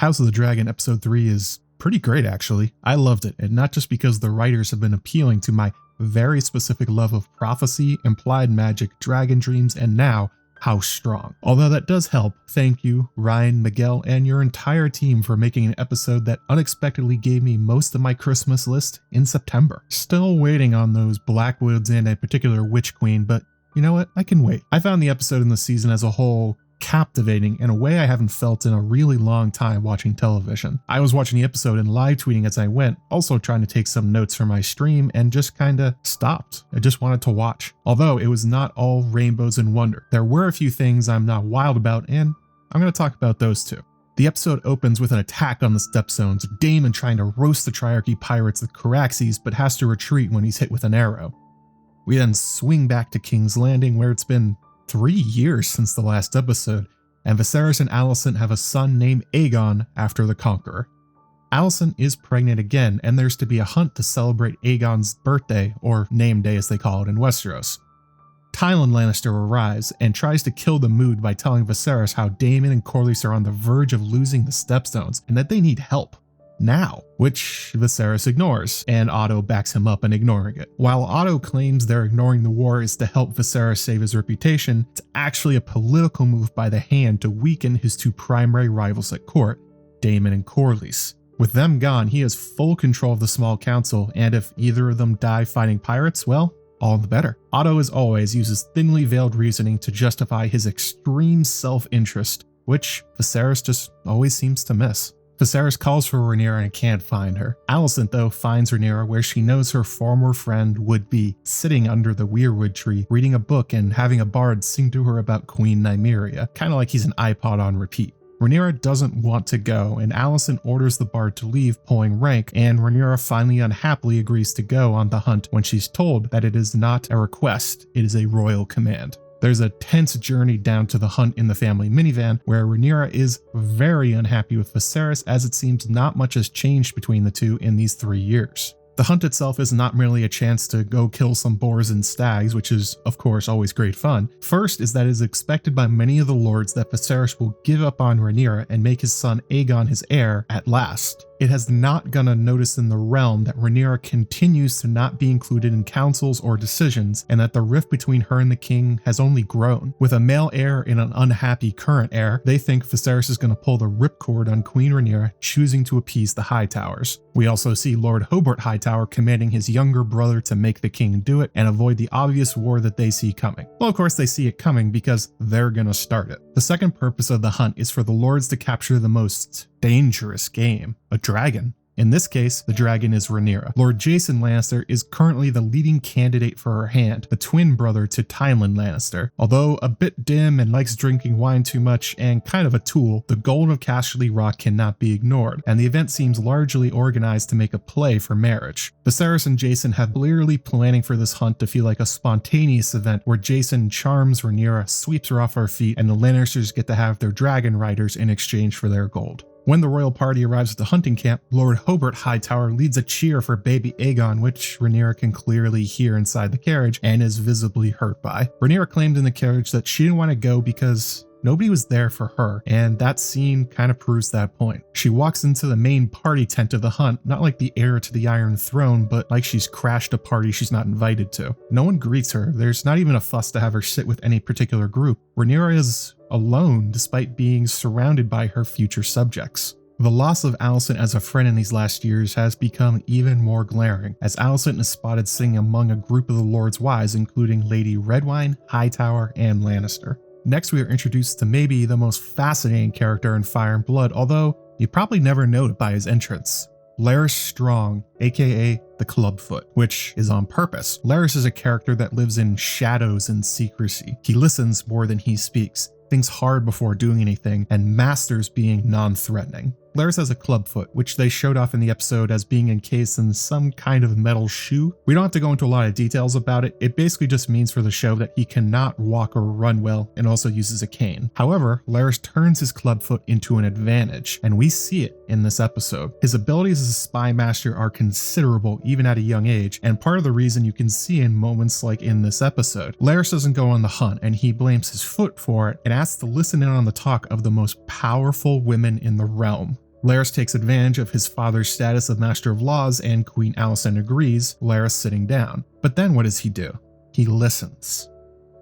House of the Dragon Episode 3 is pretty great, actually. I loved it, and not just because the writers have been appealing to my very specific love of prophecy, implied magic, dragon dreams, and now House Strong. Although that does help, thank you, Ryan, Miguel, and your entire team for making an episode that unexpectedly gave me most of my Christmas list in September. Still waiting on those Blackwoods and a particular Witch Queen, but you know what? I can wait. I found the episode in the season as a whole captivating in a way I haven't felt in a really long time watching television. I was watching the episode and live tweeting as I went, also trying to take some notes for my stream, and just kinda stopped. I just wanted to watch. Although it was not all rainbows and wonder. There were a few things I'm not wild about, and I'm going to talk about those too. The episode opens with an attack on the Stepstones, Daemon trying to roast the Triarchy pirates with Caraxes, but has to retreat when he's hit with an arrow. We then swing back to King's Landing, where it's been 3 years since the last episode, and Viserys and Alicent have a son named Aegon after the Conqueror. Alicent is pregnant again, and there's to be a hunt to celebrate Aegon's birthday, or name day as they call it in Westeros. Tywin Lannister arrives and tries to kill the mood by telling Viserys how Daemon and Corlys are on the verge of losing the Stepstones and that they need help. Now, which Viserys ignores, and Otto backs him up in ignoring it. While Otto claims they're ignoring the war is to help Viserys save his reputation, it's actually a political move by the Hand to weaken his two primary rivals at court, Daemon and Corlys. With them gone, he has full control of the small council, and if either of them die fighting pirates, well, all the better. Otto, as always, uses thinly veiled reasoning to justify his extreme self-interest, which Viserys just always seems to miss. Viserys calls for Rhaenyra and can't find her. Alicent, though, finds Rhaenyra where she knows her former friend would be, sitting under the weirwood tree, reading a book and having a bard sing to her about Queen Nymeria, kinda like he's an iPod on repeat. Rhaenyra doesn't want to go, and Alicent orders the bard to leave, pulling rank, and Rhaenyra finally unhappily agrees to go on the hunt when she's told that it is not a request, it is a royal command. There's a tense journey down to the hunt in the family minivan, where Rhaenyra is very unhappy with Viserys, as it seems not much has changed between the two in these 3 years. The hunt itself is not merely a chance to go kill some boars and stags, which is, of course, always great fun. First is that it is expected by many of the lords that Viserys will give up on Rhaenyra and make his son Aegon his heir at last. It has not gone unnoticed in the realm that Rhaenyra continues to not be included in councils or decisions, and that the rift between her and the king has only grown. With a male heir and an unhappy current heir, they think Viserys is going to pull the ripcord on Queen Rhaenyra, choosing to appease the Hightowers. We also see Lord Hobart Hightower commanding his younger brother to make the king do it and avoid the obvious war that they see coming. Well, of course they see it coming because they're going to start it. The second purpose of the hunt is for the lords to capture the most dangerous game, a dragon. In this case, the dragon is Rhaenyra. Lord Jason Lannister is currently the leading candidate for her hand, the twin brother to Tywin Lannister. Although a bit dim and likes drinking wine too much and kind of a tool, the gold of Casterly Rock cannot be ignored, and the event seems largely organized to make a play for marriage. Viserys and Jason have clearly planning for this hunt to feel like a spontaneous event where Jason charms Rhaenyra, sweeps her off her feet, and the Lannisters get to have their dragon riders in exchange for their gold. When the royal party arrives at the hunting camp, Lord Hobart Hightower leads a cheer for baby Aegon, which Rhaenyra can clearly hear inside the carriage and is visibly hurt by. Rhaenyra claimed in the carriage that she didn't want to go because nobody was there for her, and that scene kind of proves that point. She walks into the main party tent of the hunt, not like the heir to the Iron Throne, but like she's crashed a party she's not invited to. No one greets her. There's not even a fuss to have her sit with any particular group. Rhaenyra is alone despite being surrounded by her future subjects. The loss of Alicent as a friend in these last years has become even more glaring, as Alicent is spotted sitting among a group of the Lord's wives, including Lady Redwine, Hightower, and Lannister. Next, we are introduced to maybe the most fascinating character in Fire and Blood, although you probably never know it by his entrance. Larys Strong, aka the Clubfoot, which is on purpose. Larys is a character that lives in shadows and secrecy. He listens more than he speaks, thinks hard before doing anything, and masters being non-threatening. Larys has a clubfoot, which they showed off in the episode as being encased in some kind of metal shoe. We don't have to go into a lot of details about it. It basically just means for the show that he cannot walk or run well and also uses a cane. However, Larys turns his clubfoot into an advantage, and we see it in this episode. His abilities as a spy master are considerable even at a young age, and part of the reason you can see in moments like in this episode. Larys doesn't go on the hunt, and he blames his foot for it and asks to listen in on the talk of the most powerful women in the realm. Larys takes advantage of his father's status of Master of Laws and Queen Alicent agrees, Larys sitting down. But then what does he do? He listens.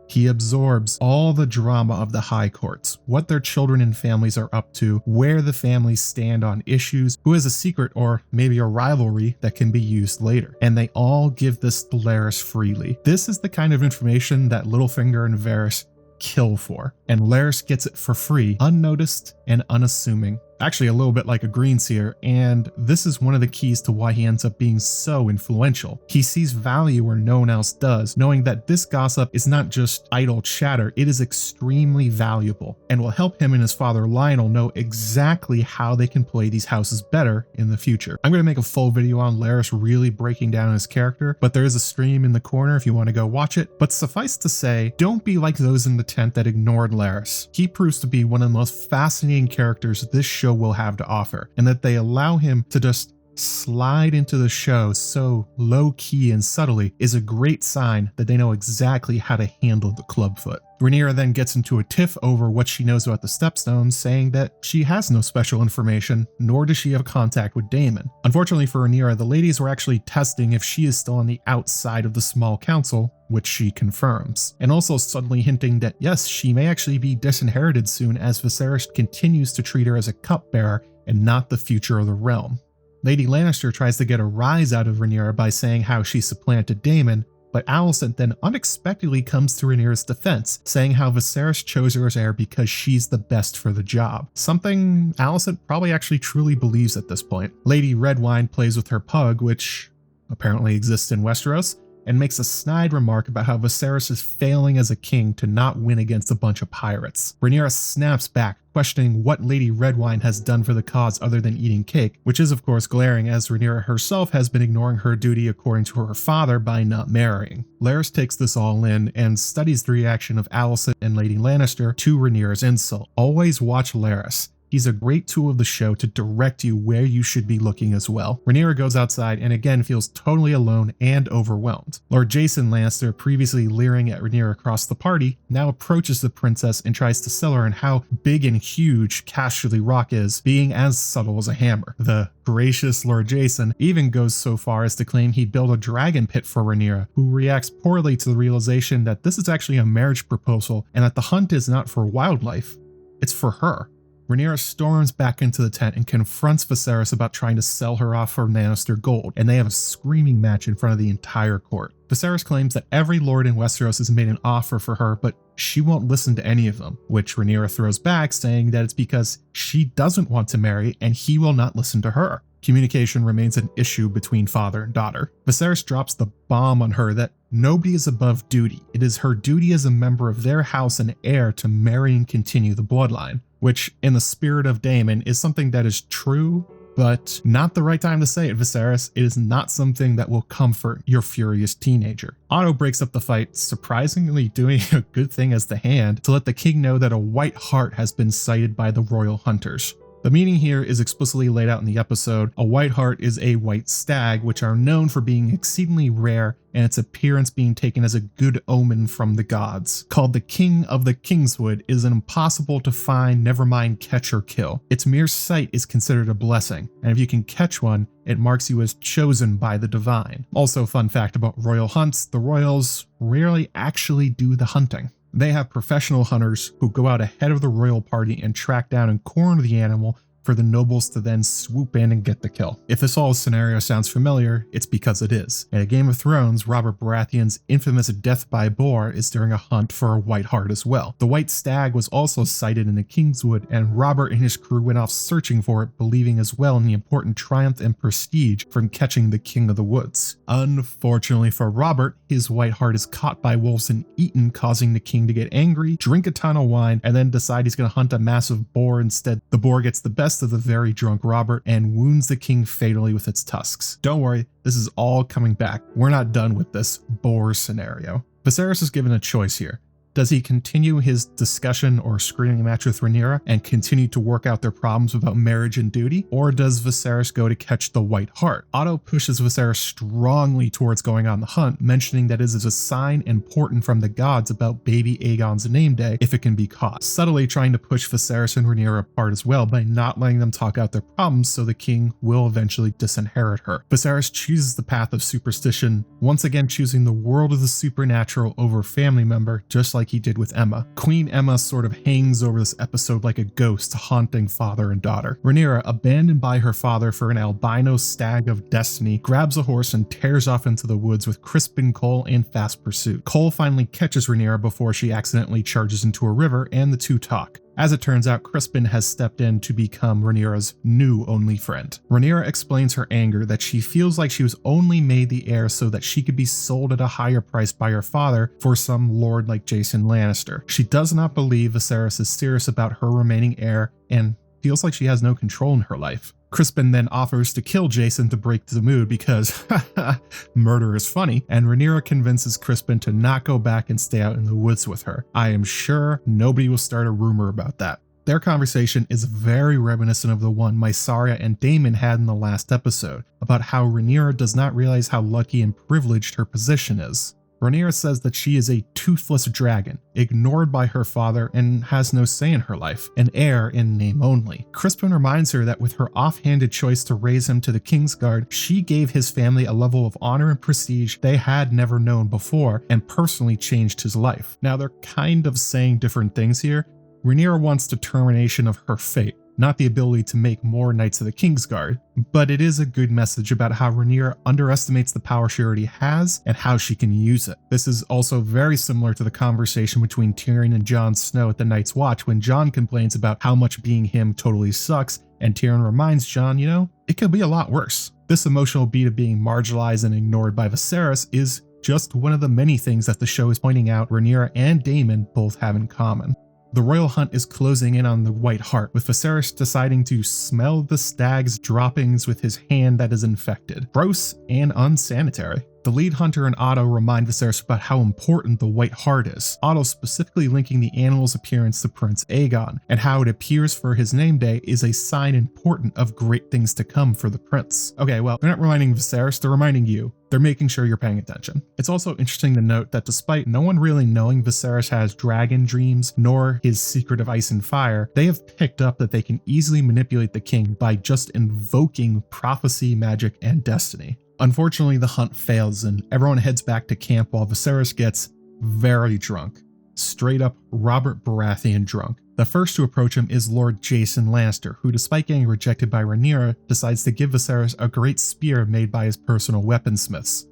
He absorbs all the drama of the high courts, what their children and families are up to, where the families stand on issues, who has a secret or maybe a rivalry that can be used later. And they all give this to Larys freely. This is the kind of information that Littlefinger and Varys kill for, and Larys gets it for free, unnoticed and unassuming. Actually a little bit like a greenseer, and this is one of the keys to why he ends up being so influential. He sees value where no one else does, knowing that this gossip is not just idle chatter, it is extremely valuable, and will help him and his father Lionel know exactly how they can play these houses better in the future. I'm going to make a full video on Larys really breaking down his character, but there is a stream in the corner if you want to go watch it. But suffice to say, don't be like those in the tent that ignored Larys. He proves to be one of the most fascinating characters this show will have to offer, and that they allow him to just slide into the show so low-key and subtly is a great sign that they know exactly how to handle the clubfoot. Rhaenyra then gets into a tiff over what she knows about the Stepstones, saying that she has no special information, nor does she have contact with Daemon. Unfortunately for Rhaenyra, the ladies were actually testing if she is still on the outside of the small council, which she confirms, and also suddenly hinting that yes, she may actually be disinherited soon as Viserys continues to treat her as a cupbearer and not the future of the realm. Lady Lannister tries to get a rise out of Rhaenyra by saying how she supplanted Daemon, but Alicent then unexpectedly comes to Rhaenyra's defense, saying how Viserys chose her as heir because she's the best for the job. Something Alicent probably actually truly believes at this point. Lady Redwine plays with her pug, which apparently exists in Westeros, and makes a snide remark about how Viserys is failing as a king to not win against a bunch of pirates. Rhaenyra snaps back, questioning what Lady Redwine has done for the cause other than eating cake, which is of course glaring as Rhaenyra herself has been ignoring her duty according to her father by not marrying. Larys takes this all in and studies the reaction of Alicent and Lady Lannister to Rhaenyra's insult. Always watch Larys. He's a great tool of the show to direct you where you should be looking as well. Rhaenyra goes outside and again feels totally alone and overwhelmed. Lord Jason Lannister, previously leering at Rhaenyra across the party, now approaches the princess and tries to sell her on how big and huge Casterly Rock is, being as subtle as a hammer. The gracious Lord Jason even goes so far as to claim he'd build a dragon pit for Rhaenyra, who reacts poorly to the realization that this is actually a marriage proposal and that the hunt is not for wildlife, it's for her. Rhaenyra storms back into the tent and confronts Viserys about trying to sell her off for Lannister gold, and they have a screaming match in front of the entire court. Viserys claims that every lord in Westeros has made an offer for her, but she won't listen to any of them, which Rhaenyra throws back, saying that it's because she doesn't want to marry and he will not listen to her. Communication remains an issue between father and daughter. Viserys drops the bomb on her that nobody is above duty. It is her duty as a member of their house and heir to marry and continue the bloodline, which in the spirit of Daemon is something that is true, but not the right time to say it, Viserys. It is not something that will comfort your furious teenager. Otto breaks up the fight, surprisingly doing a good thing as the hand to let the king know that a white hart has been sighted by the royal hunters. The meaning here is explicitly laid out in the episode. A white hart is a white stag, which are known for being exceedingly rare and its appearance being taken as a good omen from the gods. Called the King of the Kingswood, is an impossible to find, never mind catch or kill. Its mere sight is considered a blessing, and if you can catch one, it marks you as chosen by the divine. Also, fun fact about royal hunts, the royals rarely actually do the hunting. They have professional hunters who go out ahead of the royal party and track down and corner the animal for the nobles to then swoop in and get the kill. If this whole scenario sounds familiar, it's because it is. In Game of Thrones, Robert Baratheon's infamous death by Boar is during a hunt for a white hart as well. The white stag was also sighted in the Kingswood, and Robert and his crew went off searching for it, believing as well in the important triumph and prestige from catching the King of the Woods. Unfortunately for Robert, his white hart is caught by wolves and eaten, causing the king to get angry, drink a ton of wine, and then decide he's going to hunt a massive boar instead. The boar gets the best of the very drunk Robert and wounds the king fatally with its tusks. Don't worry, this is all coming back. We're not done with this boar scenario. Viserys is given a choice here. Does he continue his discussion or screaming match with Rhaenyra and continue to work out their problems about marriage and duty? Or does Viserys go to catch the White Hart? Otto pushes Viserys strongly towards going on the hunt, mentioning that it is a sign important from the gods about baby Aegon's name day if it can be caught, subtly trying to push Viserys and Rhaenyra apart as well by not letting them talk out their problems so the king will eventually disinherit her. Viserys chooses the path of superstition, once again choosing the world of the supernatural over family member, just like he did with Aemma. Queen Aemma sort of hangs over this episode like a ghost, haunting father and daughter. Rhaenyra, abandoned by her father for an albino stag of destiny, grabs a horse and tears off into the woods with Criston, Cole in fast pursuit. Cole finally catches Rhaenyra before she accidentally charges into a river, and the two talk. As it turns out, Criston has stepped in to become Rhaenyra's new only friend. Rhaenyra explains her anger that she feels like she was only made the heir so that she could be sold at a higher price by her father for some lord like Jason Lannister. She does not believe Viserys is serious about her remaining heir and feels like she has no control in her life. Criston then offers to kill Jason to break the mood because, murder is funny, and Rhaenyra convinces Criston to not go back and stay out in the woods with her. I am sure nobody will start a rumor about that. Their conversation is very reminiscent of the one Maester and Daemon had in the last episode, about how Rhaenyra does not realize how lucky and privileged her position is. Rhaenyra says that she is a toothless dragon, ignored by her father and has no say in her life, an heir in name only. Criston reminds her that with her offhanded choice to raise him to the Kingsguard, she gave his family a level of honor and prestige they had never known before and personally changed his life. Now they're kind of saying different things here. Rhaenyra wants determination of her fate, not the ability to make more Knights of the Kingsguard, but it is a good message about how Rhaenyra underestimates the power she already has and how she can use it. This is also very similar to the conversation between Tyrion and Jon Snow at the Night's Watch when Jon complains about how much being him totally sucks, and Tyrion reminds Jon, it could be a lot worse. This emotional beat of being marginalized and ignored by Viserys is just one of the many things that the show is pointing out Rhaenyra and Daemon both have in common. The royal hunt is closing in on the White Hart, with Viserys deciding to smell the stag's droppings with his hand that is infected. Gross and unsanitary. The lead hunter and Otto remind Viserys about how important the White Hart is, Otto specifically linking the animal's appearance to Prince Aegon, and how it appears for his name day is a sign important of great things to come for the prince. Okay, well, they're not reminding Viserys, they're reminding you. They're making sure you're paying attention. It's also interesting to note that despite no one really knowing Viserys has dragon dreams, nor his secret of ice and fire, they have picked up that they can easily manipulate the king by just invoking prophecy, magic, and destiny. Unfortunately, the hunt fails and everyone heads back to camp while Viserys gets very drunk. Straight up Robert Baratheon drunk. The first to approach him is Lord Jason Lannister, who despite getting rejected by Rhaenyra, decides to give Viserys a great spear made by his personal weaponsmiths.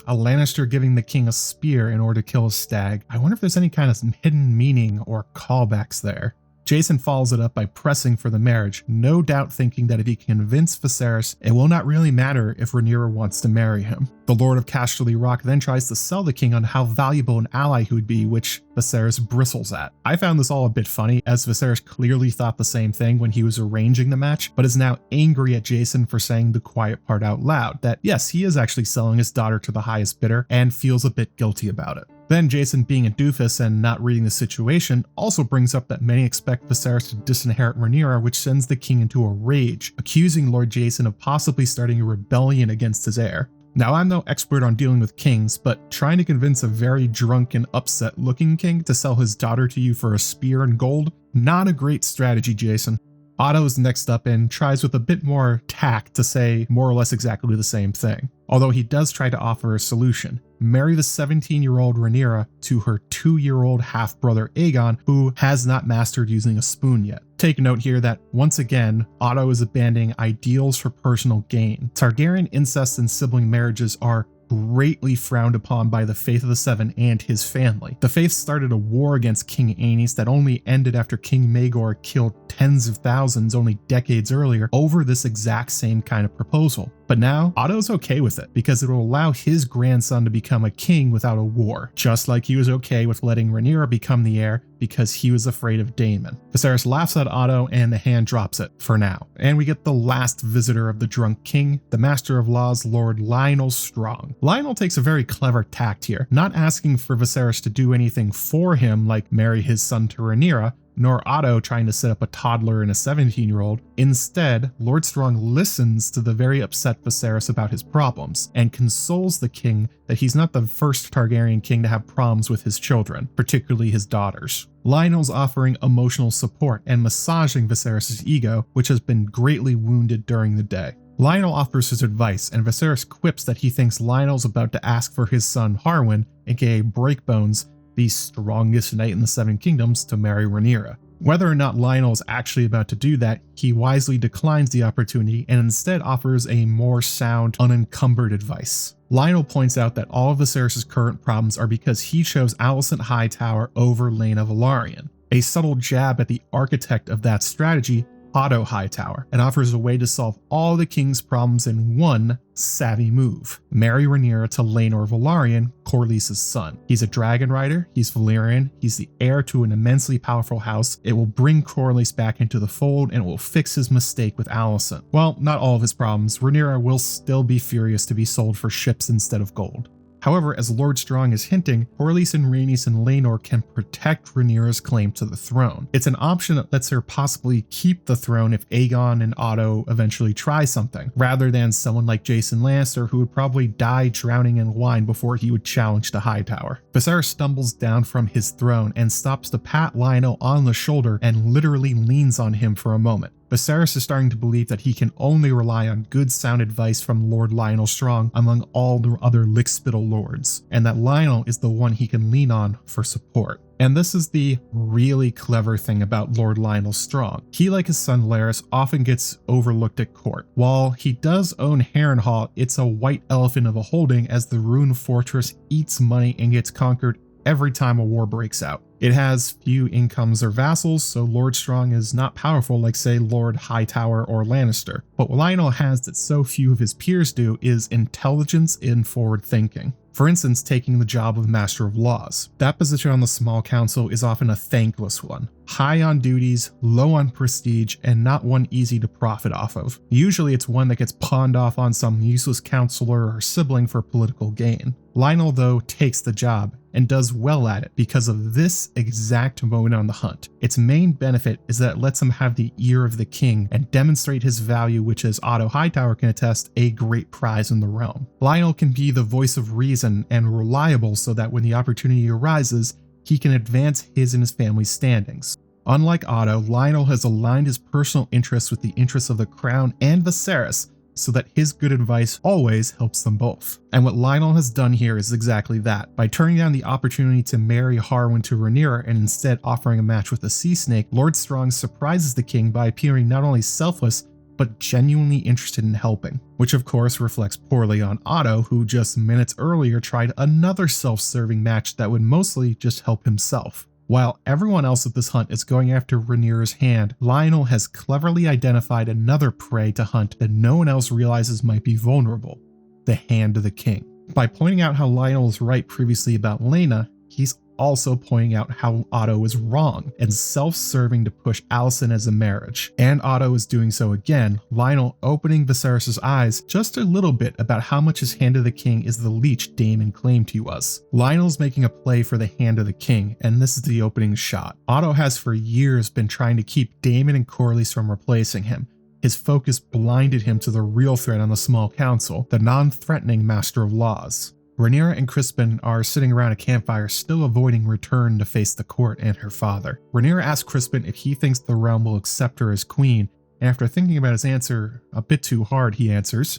A Lannister giving the king a spear in order to kill a stag. I wonder if there's any kind of hidden meaning or callbacks there. Jason follows it up by pressing for the marriage, no doubt thinking that if he can convince Viserys, it will not really matter if Rhaenyra wants to marry him. The Lord of Casterly Rock then tries to sell the king on how valuable an ally he would be, which Viserys bristles at. I found this all a bit funny, as Viserys clearly thought the same thing when he was arranging the match, but is now angry at Jason for saying the quiet part out loud, that yes, he is actually selling his daughter to the highest bidder, and feels a bit guilty about it. Then Jason, being a doofus and not reading the situation, also brings up that many expect Viserys to disinherit Rhaenyra, which sends the king into a rage, accusing Lord Jason of possibly starting a rebellion against his heir. Now, I'm no expert on dealing with kings, but trying to convince a very drunk and upset looking king to sell his daughter to you for a spear and gold? Not a great strategy, Jason. Otto is next up and tries with a bit more tact to say more or less exactly the same thing, although he does try to offer a solution. Marry the 17-year-old Rhaenyra to her 2-year-old half-brother Aegon, who has not mastered using a spoon yet. Take note here that, once again, Otto is abandoning ideals for personal gain. Targaryen incest and sibling marriages are greatly frowned upon by the Faith of the Seven and his family. The Faith started a war against King Aenys that only ended after King Maegor killed tens of thousands only decades earlier over this exact same kind of proposal. But But now, Otto's okay with it because it will allow his grandson to become a king without a war, just like he was okay with letting Rhaenyra become the heir because he was afraid of Daemon. Viserys laughs at Otto and the hand drops it for now. And we get the last visitor of the drunk king, the Master of Laws, Lord Lionel Strong. Lionel takes a very clever tact here, not asking for Viserys to do anything for him like marry his son to Rhaenyra, nor Otto trying to set up a toddler and a 17-year-old. Instead, Lord Strong listens to the very upset Viserys about his problems, and consoles the king that he's not the first Targaryen king to have problems with his children, particularly his daughters. Lionel's offering emotional support and massaging Viserys' ego, which has been greatly wounded during the day. Lionel offers his advice, and Viserys quips that he thinks Lionel's about to ask for his son Harwin, aka Breakbones, the strongest knight in the Seven Kingdoms, to marry Rhaenyra. Whether or not Lionel is actually about to do that, he wisely declines the opportunity and instead offers a more sound, unencumbered advice. Lionel points out that all of Viserys' current problems are because he chose Alicent Hightower over Laena Velaryon, a subtle jab at the architect of that strategy, Otto Hightower, and offers a way to solve all the king's problems in one savvy move. Marry Rhaenyra to Laenor Velaryon, Corlys's son. He's a dragon rider, he's Valyrian, he's the heir to an immensely powerful house. It will bring Corlys back into the fold and it will fix his mistake with Alicent. Well, not all of his problems. Rhaenyra will still be furious to be sold for ships instead of gold. However, as Lord Strong is hinting, Corlys and Rhaenys and Laenor can protect Rhaenyra's claim to the throne. It's an option that lets her possibly keep the throne if Aegon and Otto eventually try something, rather than someone like Jason Lannister who would probably die drowning in wine before he would challenge the Hightower. Viserys stumbles down from his throne and stops to pat Lionel on the shoulder and literally leans on him for a moment. Viserys is starting to believe that he can only rely on good sound advice from Lord Lionel Strong among all the other lickspittle lords, and that Lionel is the one he can lean on for support. And this is the really clever thing about Lord Lionel Strong. He, like his son Larys, often gets overlooked at court. While he does own Harrenhal, it's a white elephant of a holding as the ruined fortress eats money and gets conquered every time a war breaks out. It has few incomes or vassals, so Lord Strong is not powerful like, say, Lord Hightower or Lannister. But what Lionel has that so few of his peers do is intelligence and forward thinking. For instance, taking the job of Master of Laws. That position on the small council is often a thankless one. High on duties, low on prestige, and not one easy to profit off of. Usually it's one that gets pawned off on some useless counselor or sibling for political gain. Lionel, though, takes the job and does well at it because of this exact moment on the hunt. Its main benefit is that it lets him have the ear of the king and demonstrate his value, which, as Otto Hightower can attest, a great prize in the realm. Lionel can be the voice of reason and reliable so that when the opportunity arises, he can advance his and his family's standings. Unlike Otto, Lionel has aligned his personal interests with the interests of the crown and Viserys, so that his good advice always helps them both. And what Lionel has done here is exactly that. By turning down the opportunity to marry Harwin to Rhaenyra and instead offering a match with a sea snake, Lord Strong surprises the king by appearing not only selfless, but genuinely interested in helping, which of course reflects poorly on Otto, who just minutes earlier tried another self-serving match that would mostly just help himself. While everyone else at this hunt is going after Rhaenyra's hand, Lionel has cleverly identified another prey to hunt that no one else realizes might be vulnerable: the hand of the king. By pointing out how Lionel was right previously about Laena, he's also pointing out how Otto is wrong and self-serving to push Alicent as a marriage. And Otto is doing so again, Lionel opening Viserys' eyes just a little bit about how much his hand of the king is the leech Daemon claimed he was. Lionel's making a play for the hand of the king, and this is the opening shot. Otto has for years been trying to keep Daemon and Corlys from replacing him. His focus blinded him to the real threat on the small council, the non-threatening Master of Laws. Rhaenyra and Criston are sitting around a campfire, still avoiding return to face the court and her father. Rhaenyra asks Criston if he thinks the realm will accept her as queen, and after thinking about his answer a bit too hard, he answers,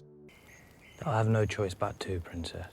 "I'll have no choice but to, princess."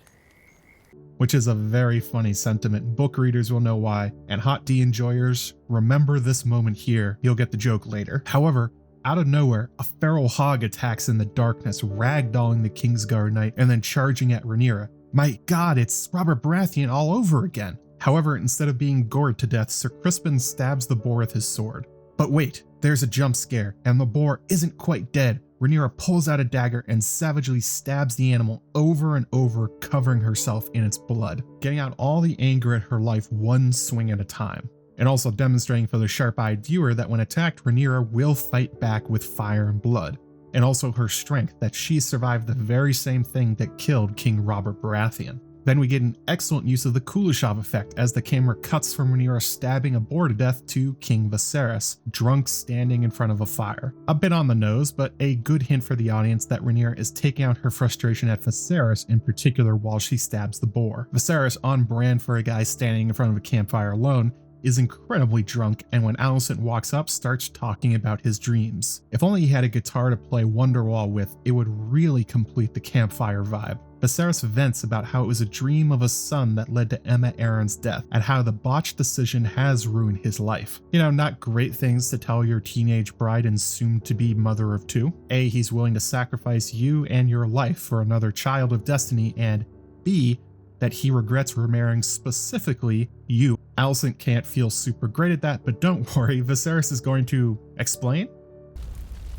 Which is a very funny sentiment. Book readers will know why, and hot tea enjoyers, remember this moment here, you'll get the joke later. However, out of nowhere, a feral hog attacks in the darkness, ragdolling the Kingsguard knight and then charging at Rhaenyra. My god, it's Robert Baratheon all over again. However, instead of being gored to death, Sir Criston stabs the boar with his sword. But wait, there's a jump scare, and the boar isn't quite dead. Rhaenyra pulls out a dagger and savagely stabs the animal over and over, covering herself in its blood, getting out all the anger at her life one swing at a time, and also demonstrating for the sharp-eyed viewer that when attacked, Rhaenyra will fight back with fire and blood, and also her strength that she survived the very same thing that killed King Robert Baratheon. Then we get an excellent use of the Kuleshov effect as the camera cuts from Rhaenyra stabbing a boar to death to King Viserys, drunk standing in front of a fire. A bit on the nose, but a good hint for the audience that Rhaenyra is taking out her frustration at Viserys in particular while she stabs the boar. Viserys, on brand for a guy standing in front of a campfire alone, is incredibly drunk, and when Alicent walks up, starts talking about his dreams. If only he had a guitar to play Wonderwall with, it would really complete the campfire vibe. Viserys vents about how it was a dream of a son that led to Aemma Arryn's death, and how the botched decision has ruined his life. You know, not great things to tell your teenage bride and soon-to-be mother of two. A, he's willing to sacrifice you and your life for another child of destiny, and B, that he regrets remarrying specifically you. Alicent can't feel super great at that, but don't worry, Viserys is going to explain.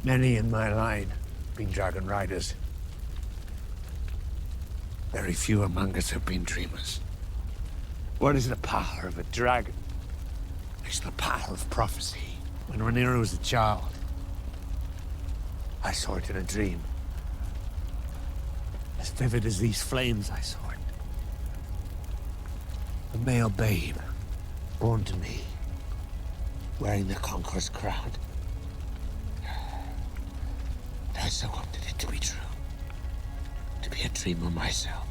Many in my line have been dragon riders. Very few among us have been dreamers. What is the power of a dragon? It's the power of prophecy. When Rhaenyra was a child, I saw it in a dream. As vivid as these flames, I saw it. A male babe, born to me, wearing the conqueror's crown. And I so wanted it to be true. To be a dreamer myself.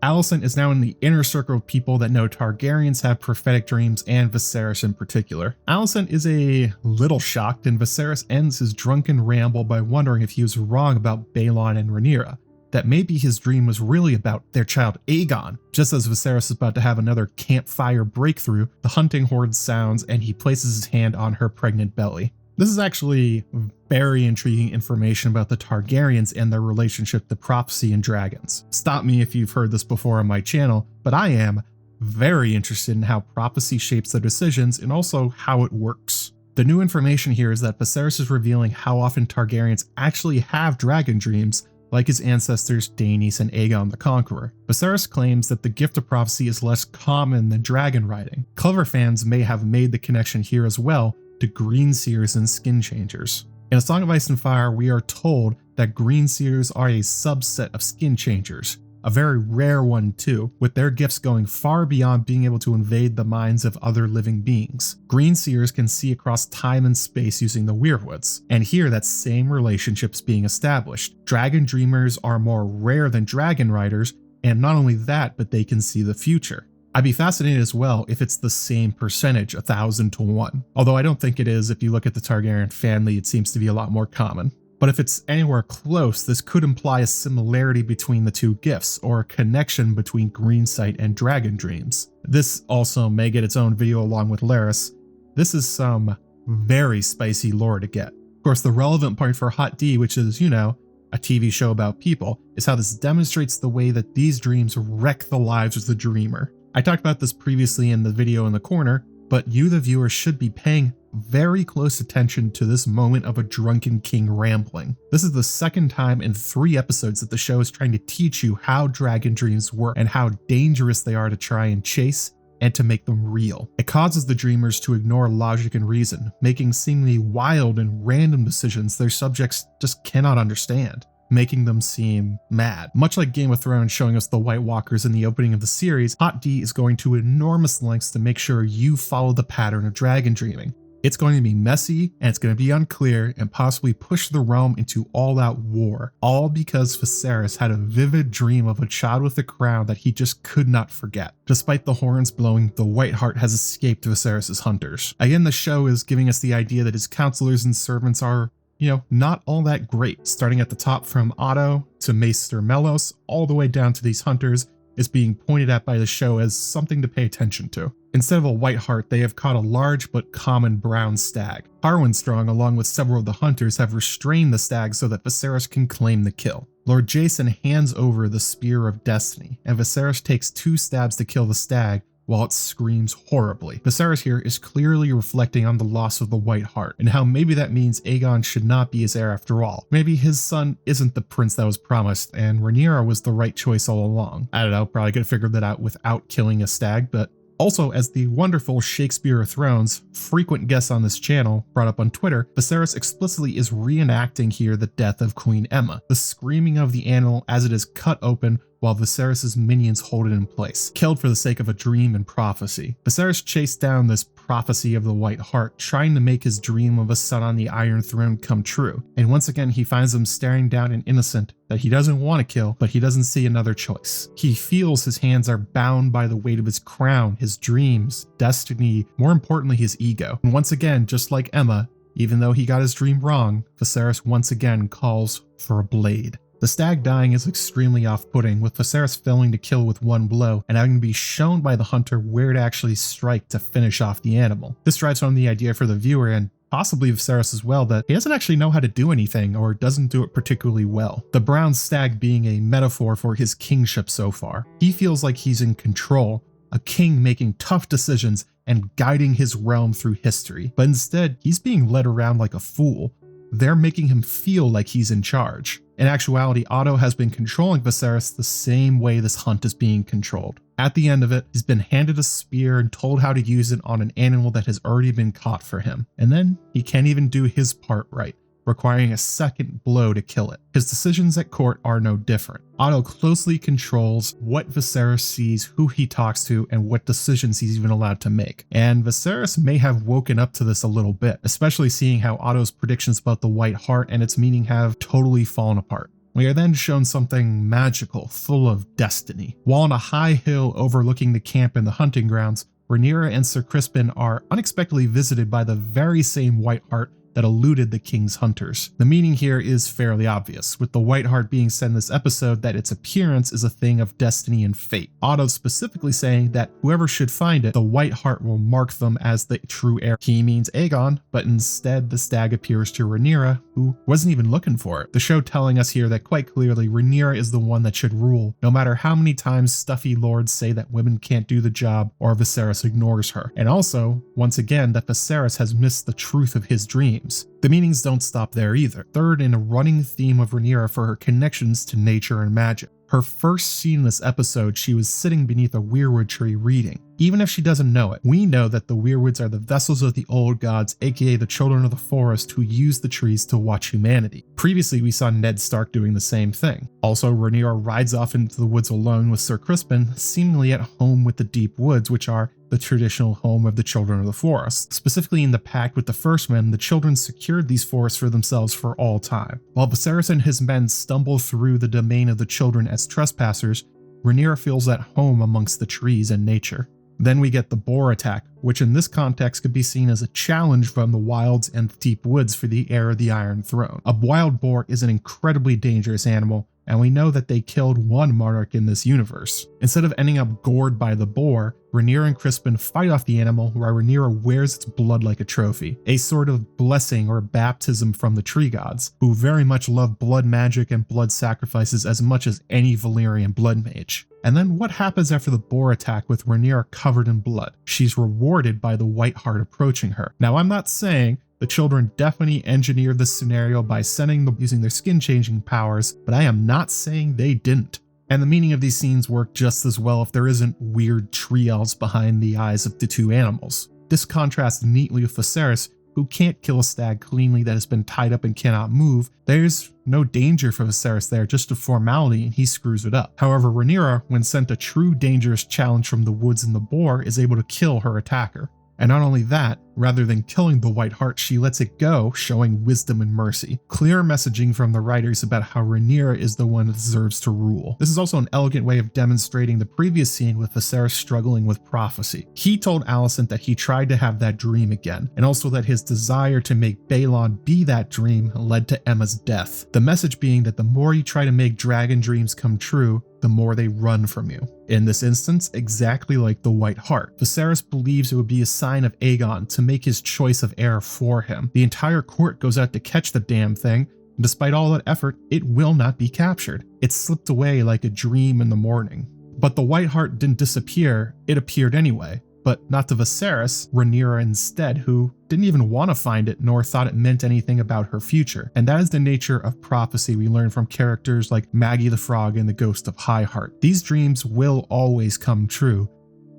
Alicent is now in the inner circle of people that know Targaryens have prophetic dreams, and Viserys in particular. Alicent is a little shocked, and Viserys ends his drunken ramble by wondering if he was wrong about Balon and Rhaenyra, that maybe his dream was really about their child Aegon. Just as Viserys is about to have another campfire breakthrough, the hunting horde sounds and he places his hand on her pregnant belly. This is actually very intriguing information about the Targaryens and their relationship to prophecy and dragons. Stop me if you've heard this before on my channel, but I am very interested in how prophecy shapes their decisions and also how it works. The new information here is that Viserys is revealing how often Targaryens actually have dragon dreams, like his ancestors Daenys and Aegon the Conqueror. Viserys claims that the gift of prophecy is less common than dragon riding. Clever fans may have made the connection here as well to green seers and skin changers. In A Song of Ice and Fire, we are told that green seers are a subset of skin changers, a very rare one too, with their gifts going far beyond being able to invade the minds of other living beings. Green seers can see across time and space using the weirwoods, and here that same relationship's being established. Dragon dreamers are more rare than dragon riders, and not only that, but they can see the future. I'd be fascinated as well if it's the same percentage, 1,000 to 1. Although I don't think it is. If you look at the Targaryen family, it seems to be a lot more common. But if it's anywhere close, this could imply a similarity between the two gifts, or a connection between green sight and dragon dreams. This also may get its own video along with Larys. This is some very spicy lore to get. Of course, the relevant point for Hot D, which is, you know, a TV show about people, is how this demonstrates the way that these dreams wreck the lives of the dreamer. I talked about this previously in the video in the corner, but you, the viewer, should be paying very close attention to this moment of a drunken king rambling. This is the second time in 3 episodes that the show is trying to teach you how dragon dreams work and how dangerous they are to try and chase and to make them real. It causes the dreamers to ignore logic and reason, making seemingly wild and random decisions their subjects just cannot understand, making them seem mad. Much like Game of Thrones showing us the White Walkers in the opening of the series, Hot D is going to enormous lengths to make sure you follow the pattern of dragon dreaming. It's going to be messy, and it's going to be unclear, and possibly push the realm into all-out war, all because Viserys had a vivid dream of a child with a crown that he just could not forget. Despite the horns blowing, the White Hart has escaped Viserys' hunters. Again, the show is giving us the idea that his counselors and servants are, you know, not all that great. Starting at the top from Otto to Maester Mellos, all the way down to these hunters, is being pointed at by the show as something to pay attention to. Instead of a white hart, they have caught a large but common brown stag. Harwin Strong, along with several of the hunters, have restrained the stag so that Viserys can claim the kill. Lord Jason hands over the Spear of Destiny, and Viserys takes 2 stabs to kill the stag, while it screams horribly. Viserys here is clearly reflecting on the loss of the White Hart, and how maybe that means Aegon should not be his heir after all. Maybe his son isn't the prince that was promised, and Rhaenyra was the right choice all along. I don't know, probably could have figured that out without killing a stag, but also, as the wonderful Shakespeare of Thrones, frequent guest on this channel, brought up on Twitter, Viserys explicitly is reenacting here the death of Queen Aemma, the screaming of the animal as it is cut open while Viserys' minions hold it in place, killed for the sake of a dream and prophecy. Viserys chased down this prophecy of the White Hart, trying to make his dream of a son on the Iron Throne come true, and once again he finds him staring down an innocent that he doesn't want to kill, but he doesn't see another choice. He feels his hands are bound by the weight of his crown, his dreams, destiny, more importantly his ego. And once again, just like Aemma, even though he got his dream wrong, Viserys once again calls for a blade. The stag dying is extremely off-putting, with Viserys failing to kill with one blow and having to be shown by the hunter where to actually strike to finish off the animal. This drives home the idea for the viewer, and possibly Viserys as well, that he doesn't actually know how to do anything or doesn't do it particularly well. The brown stag being a metaphor for his kingship so far. He feels like he's in control, a king making tough decisions and guiding his realm through history, but instead he's being led around like a fool. They're making him feel like he's in charge. In actuality, Otto has been controlling Viserys the same way this hunt is being controlled. At the end of it, he's been handed a spear and told how to use it on an animal that has already been caught for him. And then he can't even do his part right, requiring a second blow to kill it. His decisions at court are no different. Otto closely controls what Viserys sees, who he talks to, and what decisions he's even allowed to make. And Viserys may have woken up to this a little bit, especially seeing how Otto's predictions about the White Hart and its meaning have totally fallen apart. We are then shown something magical, full of destiny. While on a high hill overlooking the camp and the hunting grounds, Rhaenyra and Sir Criston are unexpectedly visited by the very same White Hart that eluded the king's hunters. The meaning here is fairly obvious, with the White Hart being said in this episode that its appearance is a thing of destiny and fate. Otto specifically saying that whoever should find it, the White Hart will mark them as the true heir. He means Aegon, but instead the stag appears to Rhaenyra, who wasn't even looking for it. The show telling us here that quite clearly Rhaenyra is the one that should rule, no matter how many times stuffy lords say that women can't do the job or Viserys ignores her. And also, once again, that Viserys has missed the truth of his dreams. The meanings don't stop there either. Third, in a running theme of Rhaenyra for her connections to nature and magic. Her first scene in this episode, she was sitting beneath a weirwood tree reading. Even if she doesn't know it, we know that the weirwoods are the vessels of the old gods, aka the children of the forest who use the trees to watch humanity. Previously, we saw Ned Stark doing the same thing. Also, Rhaenyra rides off into the woods alone with Sir Criston, seemingly at home with the deep woods, which are the traditional home of the children of the forest. Specifically in the pact with the First Men, the children secured these forests for themselves for all time. While Viserys and his men stumble through the domain of the children as trespassers, Rhaenyra feels at home amongst the trees and nature. Then we get the Boar attack, which in this context could be seen as a challenge from the wilds and deep woods for the heir of the Iron Throne. A wild boar is an incredibly dangerous animal, and we know that they killed one monarch in this universe. Instead of ending up gored by the boar, Rhaenyra and Criston fight off the animal while Rhaenyra wears its blood like a trophy, a sort of blessing or baptism from the tree gods, who very much love blood magic and blood sacrifices as much as any Valyrian blood mage. And then what happens after the boar attack with Rhaenyra covered in blood? She's rewarded by the White Hart approaching her. Now, I'm not saying the children definitely engineered this scenario by sending them using their skin-changing powers, but I am not saying they didn't. And the meaning of these scenes work just as well if there isn't weird tree elves behind the eyes of the two animals. This contrasts neatly with Viserys, who can't kill a stag cleanly that has been tied up and cannot move. There's no danger for Viserys there, just a formality, and he screws it up. However, Rhaenyra, when sent a true dangerous challenge from the woods and the boar, is able to kill her attacker. And not only that, rather than killing the White Hart, she lets it go, showing wisdom and mercy. Clear messaging from the writers about how Rhaenyra is the one that deserves to rule. This is also an elegant way of demonstrating the previous scene with Viserys struggling with prophecy. He told Alicent that he tried to have that dream again, and also that his desire to make Balon be that dream led to Aemma's death. The message being that the more you try to make dragon dreams come true, the more they run from you. In this instance, exactly like the White Hart. Viserys believes it would be a sign of Aegon to make his choice of heir for him. The entire court goes out to catch the damn thing, and despite all that effort, it will not be captured. It slipped away like a dream in the morning. But the white heart didn't disappear, it appeared anyway. But not to Viserys, Rhaenyra instead, who didn't even want to find it nor thought it meant anything about her future. And that is the nature of prophecy we learn from characters like Maggie the Frog and the Ghost of Highheart. These dreams will always come true,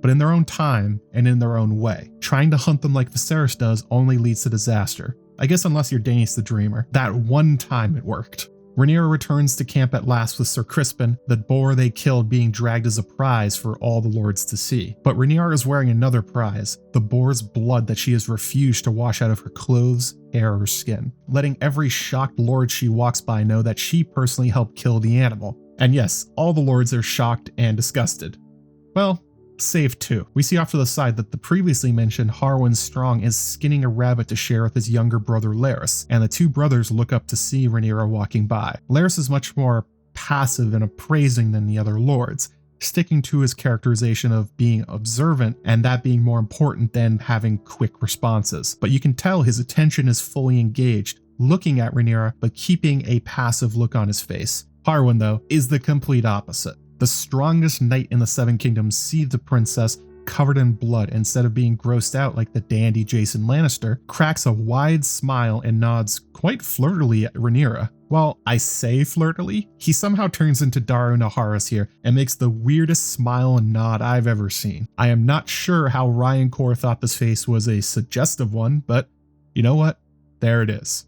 but in their own time and in their own way. Trying to hunt them like Viserys does only leads to disaster. I guess unless you're Daenerys the Dreamer. That one time it worked. Rhaenyra returns to camp at last with Sir Criston, the boar they killed being dragged as a prize for all the lords to see. But Rhaenyra is wearing another prize, the boar's blood that she has refused to wash out of her clothes, hair, or skin, letting every shocked lord she walks by know that she personally helped kill the animal. And yes, all the lords are shocked and disgusted. Well, save two. We see off to the side that the previously mentioned Larys Strong is skinning a rabbit to share with his younger brother Larys, and the two brothers look up to see Rhaenyra walking by. Larys is much more passive and appraising than the other lords, sticking to his characterization of being observant and that being more important than having quick responses. But you can tell his attention is fully engaged, looking at Rhaenyra but keeping a passive look on his face. Harwin, though, is the complete opposite. The strongest knight in the Seven Kingdoms sees the princess covered in blood instead of being grossed out like the dandy Jason Lannister, cracks a wide smile and nods quite flirtily at Rhaenyra. While I say flirtily, he somehow turns into Daario Naharis here and makes the weirdest smile and nod I've ever seen. I am not sure how Ryan Core thought this face was a suggestive one, but you know what? There it is.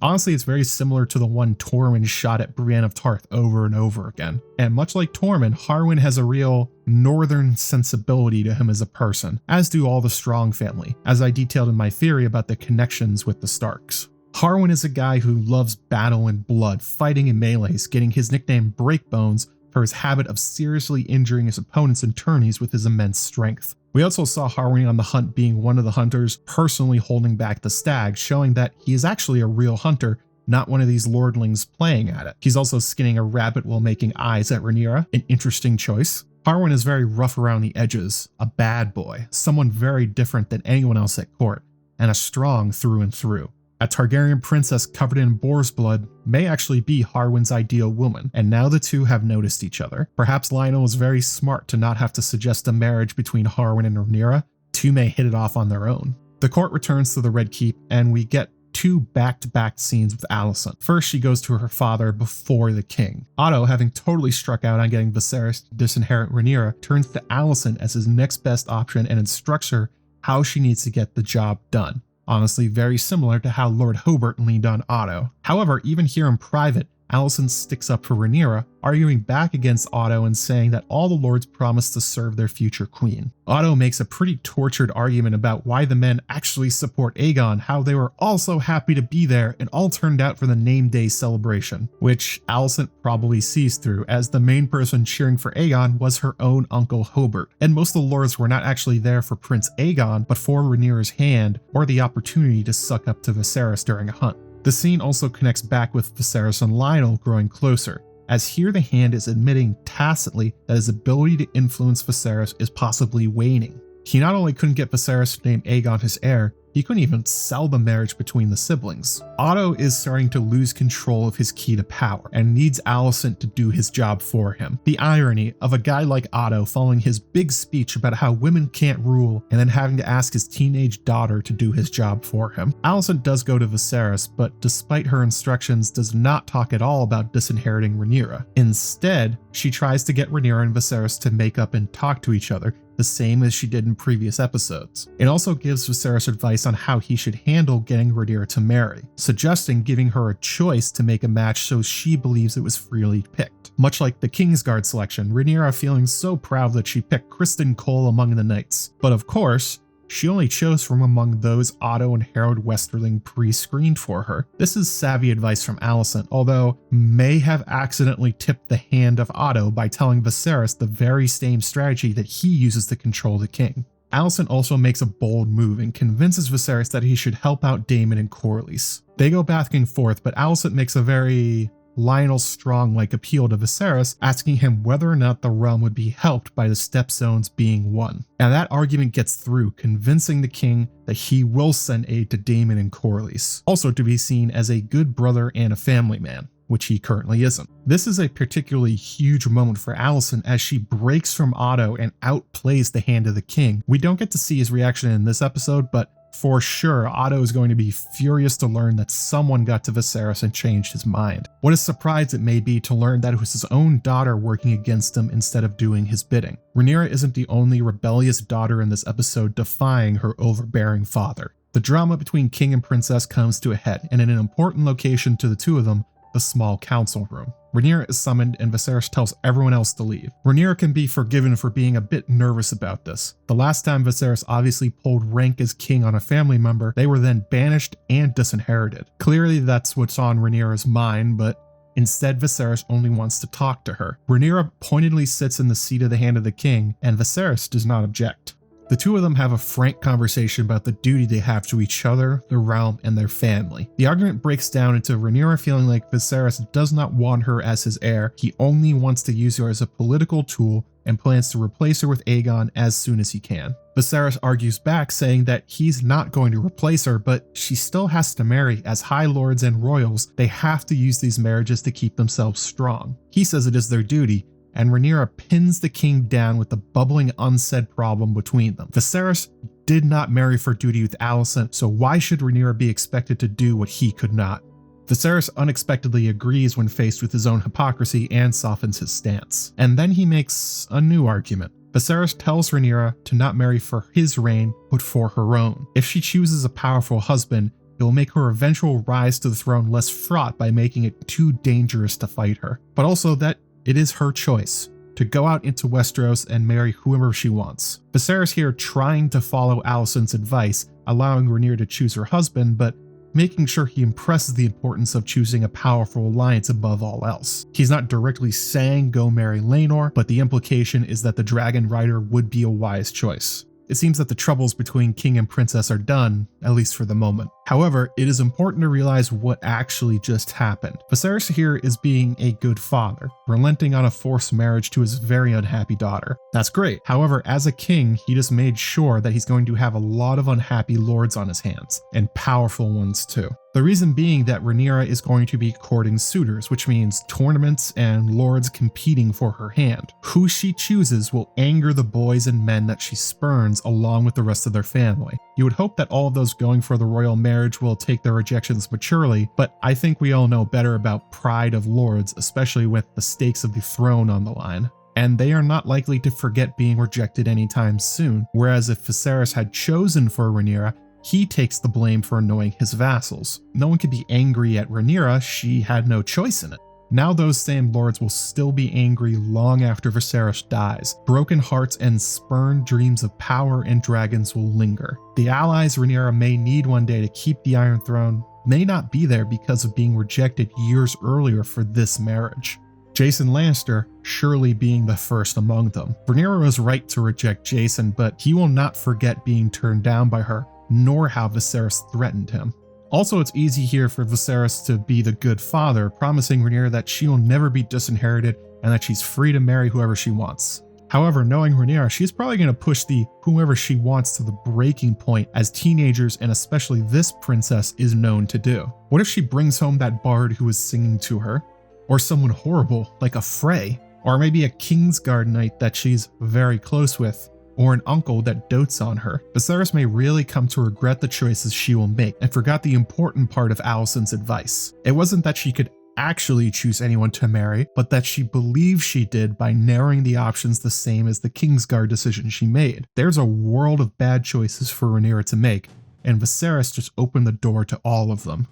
Honestly, it's very similar to the one Tormund shot at Brienne of Tarth over and over again. And much like Tormund, Harwin has a real northern sensibility to him as a person, as do all the Strong family, as I detailed in my theory about the connections with the Starks. Harwin is a guy who loves battle and blood, fighting in melees, getting his nickname Breakbones for his habit of seriously injuring his opponents in tourneys with his immense strength. We also saw Harwin on the hunt being one of the hunters personally holding back the stag, showing that he is actually a real hunter, not one of these lordlings playing at it. He's also skinning a rabbit while making eyes at Rhaenyra, an interesting choice. Harwin is very rough around the edges, a bad boy, someone very different than anyone else at court, and a Strong through and through. A Targaryen princess covered in boar's blood may actually be Harwin's ideal woman, and now the two have noticed each other. Perhaps Lionel was very smart to not have to suggest a marriage between Harwin and Rhaenyra. Two may hit it off on their own. The court returns to the Red Keep, and we get two back-to-back scenes with Alicent. First, she goes to her father before the king. Otto, having totally struck out on getting Viserys to disinherit Rhaenyra, turns to Alicent as his next best option and instructs her how she needs to get the job done. Honestly, very similar to how Lord Hobart leaned on Otto. However, even here in private, Alicent sticks up for Rhaenyra, arguing back against Otto and saying that all the lords promised to serve their future queen. Otto makes a pretty tortured argument about why the men actually support Aegon, how they were all so happy to be there and all turned out for the name day celebration, which Alicent probably sees through, as the main person cheering for Aegon was her own uncle Hobart, and most of the lords were not actually there for Prince Aegon, but for Rhaenyra's hand or the opportunity to suck up to Viserys during a hunt. The scene also connects back with Viserys and Lionel growing closer, as here the Hand is admitting tacitly that his ability to influence Viserys is possibly waning. He not only couldn't get Viserys to name Aegon his heir, he couldn't even sell the marriage between the siblings. Otto is starting to lose control of his key to power and needs Alicent to do his job for him. The irony of a guy like Otto following his big speech about how women can't rule and then having to ask his teenage daughter to do his job for him. Alicent does go to Viserys, but despite her instructions does not talk at all about disinheriting Rhaenyra. Instead, she tries to get Rhaenyra and Viserys to make up and talk to each other, the same as she did in previous episodes. It also gives Viserys advice on how he should handle getting Rhaenyra to marry, suggesting giving her a choice to make a match so she believes it was freely picked. Much like the Kingsguard selection, Rhaenyra feeling so proud that she picked Criston Cole among the knights. But of course, she only chose from among those Otto and Harold Westerling pre-screened for her. This is savvy advice from Alicent, although may have accidentally tipped the hand of Otto by telling Viserys the very same strategy that he uses to control the king. Alicent also makes a bold move and convinces Viserys that he should help out Daemon and Corlys. They go back and forth, but Alicent makes a very Lionel Strong-like appeal to Viserys, asking him whether or not the realm would be helped by the Stepstones being won. And that argument gets through, convincing the king that he will send aid to Daemon and Corlys, also to be seen as a good brother and a family man. which he currently isn't. This is a particularly huge moment for Alicent as she breaks from Otto and outplays the Hand of the King. We don't get to see his reaction in this episode, but for sure, Otto is going to be furious to learn that someone got to Viserys and changed his mind. What a surprise it may be to learn that it was his own daughter working against him instead of doing his bidding. Rhaenyra isn't the only rebellious daughter in this episode defying her overbearing father. The drama between king and princess comes to a head, and in an important location to the two of them, the small council room. Rhaenyra is summoned and Viserys tells everyone else to leave. Rhaenyra can be forgiven for being a bit nervous about this. The last time Viserys obviously pulled rank as king on a family member, they were then banished and disinherited. Clearly that's what's on Rhaenyra's mind, but instead Viserys only wants to talk to her. Rhaenyra pointedly sits in the seat of the Hand of the King, and Viserys does not object. The two of them have a frank conversation about the duty they have to each other, the realm, and their family. The argument breaks down into Rhaenyra feeling like Viserys does not want her as his heir, he only wants to use her as a political tool and plans to replace her with Aegon as soon as he can. Viserys argues back, saying that he's not going to replace her, but she still has to marry. As High Lords and Royals, they have to use these marriages to keep themselves strong. He says it is their duty, and Rhaenyra pins the king down with the bubbling unsaid problem between them. Viserys did not marry for duty with Alicent, so why should Rhaenyra be expected to do what he could not? Viserys unexpectedly agrees when faced with his own hypocrisy and softens his stance. And then he makes a new argument. Viserys tells Rhaenyra to not marry for his reign, but for her own. If she chooses a powerful husband, it will make her eventual rise to the throne less fraught by making it too dangerous to fight her. But also that it is her choice to go out into Westeros and marry whoever she wants. Viserys here trying to follow Alicent's advice, allowing Rhaenyra to choose her husband, but making sure he impresses the importance of choosing a powerful alliance above all else. He's not directly saying go marry Laenor, but the implication is that the Dragon Rider would be a wise choice. It seems that the troubles between king and princess are done, at least for the moment. However, it is important to realize what actually just happened. Viserys here is being a good father, relenting on a forced marriage to his very unhappy daughter. That's great. However, as a king, he just made sure that he's going to have a lot of unhappy lords on his hands, and powerful ones too. The reason being that Rhaenyra is going to be courting suitors, which means tournaments and lords competing for her hand. Who she chooses will anger the boys and men that she spurns along with the rest of their family. You would hope that all of those going for the royal marriage will take their rejections maturely, but I think we all know better about pride of lords, especially with the stakes of the throne on the line. And they are not likely to forget being rejected anytime soon, whereas if Viserys had chosen for Rhaenyra, he takes the blame for annoying his vassals. No one could be angry at Rhaenyra, she had no choice in it. Now those same lords will still be angry long after Viserys dies. Broken hearts and spurned dreams of power and dragons will linger. The allies Rhaenyra may need one day to keep the Iron Throne may not be there because of being rejected years earlier for this marriage. Jason Lannister surely being the first among them. Rhaenyra was right to reject Jason, but he will not forget being turned down by her, nor how Viserys threatened him. Also, it's easy here for Viserys to be the good father, promising Rhaenyra that she will never be disinherited and that she's free to marry whoever she wants. However, knowing Rhaenyra, she's probably going to push the whoever she wants to the breaking point, as teenagers and especially this princess is known to do. What if she brings home that bard who was singing to her? Or someone horrible like a Frey? Or maybe a Kingsguard knight that she's very close with? Or an uncle that dotes on her? Viserys may really come to regret the choices she will make and forgot the important part of Alicent's advice. It wasn't that she could actually choose anyone to marry, but that she believed she did by narrowing the options the same as the Kingsguard decision she made. There's a world of bad choices for Rhaenyra to make, and Viserys just opened the door to all of them.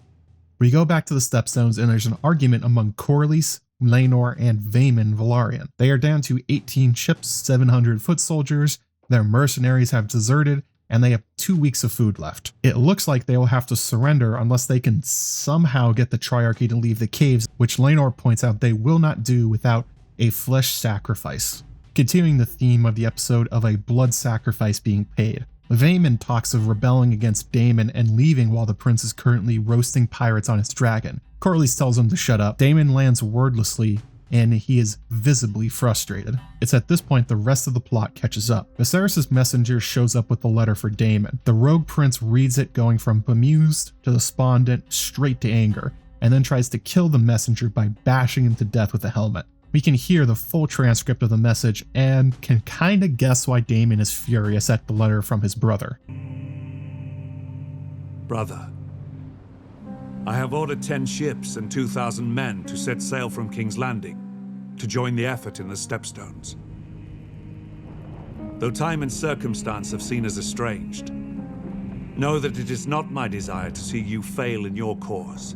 We go back to the Stepstones and there's an argument among Corlys, Laenor, and Daemon Velaryon. They are down to 18 ships, 700 foot soldiers, their mercenaries have deserted, and they have 2 weeks of food left. It looks like they will have to surrender unless they can somehow get the Triarchy to leave the caves, which Laenor points out they will not do without a flesh sacrifice. Continuing the theme of the episode of a blood sacrifice being paid. Daemon talks of rebelling against Daemon and leaving while the prince is currently roasting pirates on his dragon. Corlys tells him to shut up. Daemon lands wordlessly, and he is visibly frustrated. It's at this point the rest of the plot catches up. Viserys' messenger shows up with a letter for Daemon. The rogue prince reads it, going from bemused to despondent straight to anger, and then tries to kill the messenger by bashing him to death with a helmet. We can hear the full transcript of the message and can kinda guess why Daemon is furious at the letter from his brother. Brother, I have ordered 10 ships and 2,000 men to set sail from King's Landing to join the effort in the Stepstones. Though time and circumstance have seen us estranged, know that it is not my desire to see you fail in your cause.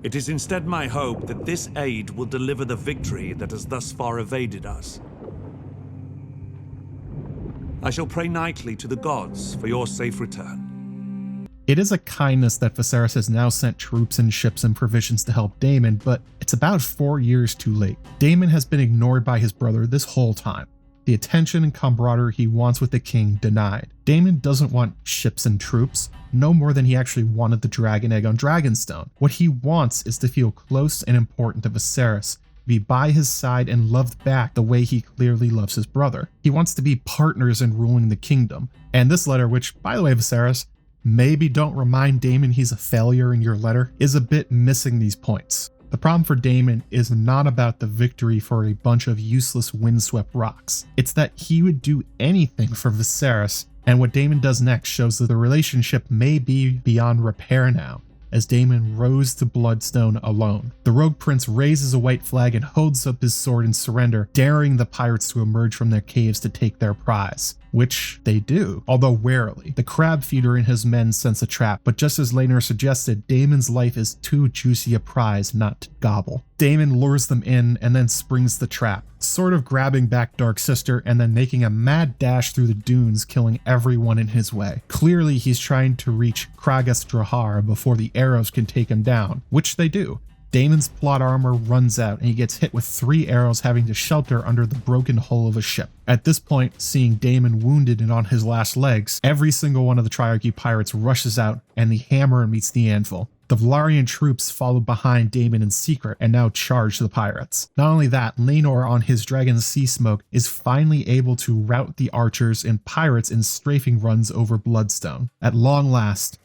It is instead my hope that this aid will deliver the victory that has thus far evaded us. I shall pray nightly to the gods for your safe return. It is a kindness that Viserys has now sent troops and ships and provisions to help Daemon, but it's about 4 years too late. Daemon has been ignored by his brother this whole time. The attention and camaraderie he wants with the king denied. Daemon doesn't want ships and troops, no more than he actually wanted the dragon egg on Dragonstone. What he wants is to feel close and important to Viserys, be by his side and loved back the way he clearly loves his brother. He wants to be partners in ruling the kingdom. And this letter, which, by the way, Viserys, maybe don't remind Daemon he's a failure in your letter, is a bit missing these points. The problem for Daemon is not about the victory for a bunch of useless windswept rocks. It's that he would do anything for Viserys, and what Daemon does next shows that the relationship may be beyond repair now, as Daemon rows to Bloodstone alone. The rogue prince raises a white flag and holds up his sword in surrender, daring the pirates to emerge from their caves to take their prize. Which they do, although warily. The crab feeder and his men sense a trap, but just as Rhaenyra suggested, Daemon's life is too juicy a prize not to gobble. Daemon lures them in and then springs the trap, sort of grabbing back Dark Sister and then making a mad dash through the dunes, killing everyone in his way. Clearly he's trying to reach Kragas Drahar before the arrows can take him down, which they do. Daemon's plot armor runs out and he gets hit with 3 arrows, having to shelter under the broken hull of a ship. At this point, seeing Daemon wounded and on his last legs, every single one of the Triarchy pirates rushes out and the hammer meets the anvil. The Velaryon troops follow behind Daemon in secret and now charge the pirates. Not only that, Rhaenyra on his Dragon Sea Smoke is finally able to rout the archers and pirates in strafing runs over Bloodstone. At long last,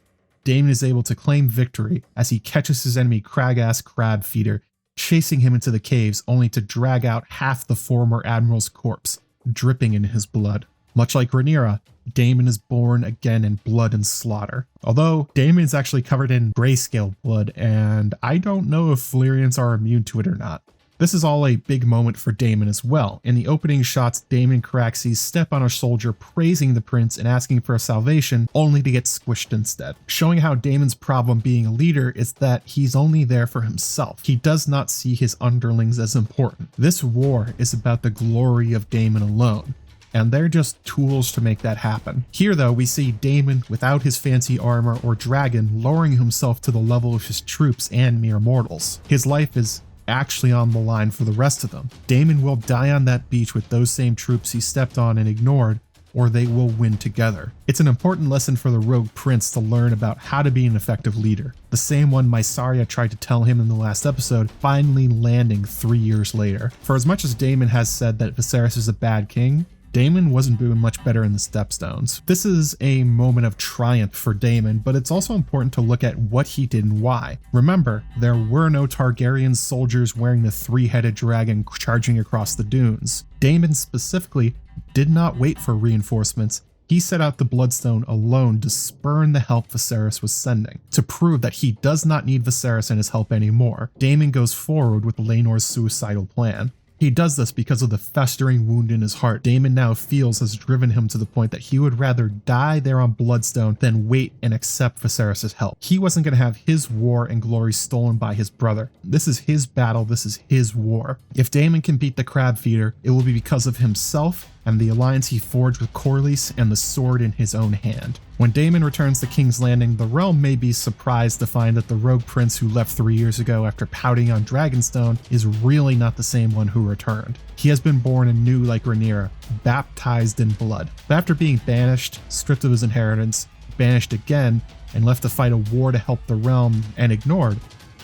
Daemon is able to claim victory as he catches his enemy Kragas Crab Feeder, chasing him into the caves only to drag out half the former admiral's corpse, dripping in his blood. Much like Rhaenyra, Daemon is born again in blood and slaughter. Although Daemon is actually covered in grayscale blood, and I don't know if Valyrians are immune to it or not. This is all a big moment for Daemon as well. In the opening shots, Daemon Caraxes step on a soldier praising the prince and asking for a salvation, only to get squished instead. Showing how Daemon's problem being a leader is that he's only there for himself. He does not see his underlings as important. This war is about the glory of Daemon alone, and they're just tools to make that happen. Here though, we see Daemon without his fancy armor or dragon lowering himself to the level of his troops and mere mortals. His life is actually on the line for the rest of them. Daemon will die on that beach with those same troops he stepped on and ignored, or they will win together. It's an important lesson for the rogue prince to learn about how to be an effective leader. The same one Mysaria tried to tell him in the last episode, finally landing 3 years later. For as much as Daemon has said that Viserys is a bad king, Daemon wasn't doing much better in the Stepstones. This is a moment of triumph for Daemon, but it's also important to look at what he did and why. Remember, there were no Targaryen soldiers wearing the 3-headed dragon charging across the dunes. Daemon specifically did not wait for reinforcements. He set out the Bloodstone alone to spurn the help Viserys was sending. To prove that he does not need Viserys and his help anymore, Daemon goes forward with Laenor's suicidal plan. He does this because of the festering wound in his heart Daemon now feels has driven him to the point that he would rather die there on Bloodstone than wait and accept Viserys' help. He wasn't going to have his war and glory stolen by his brother. This is his battle, this is his war. If Daemon can beat the Crab Feeder, it will be because of himself and the alliance he forged with Corlys and the sword in his own hand. When Daemon returns to King's Landing, the realm may be surprised to find that the rogue prince who left 3 years ago after pouting on Dragonstone is really not the same one who returned. He has been born anew like Rhaenyra, baptized in blood. But after being banished, stripped of his inheritance, banished again, and left to fight a war to help the realm and ignored,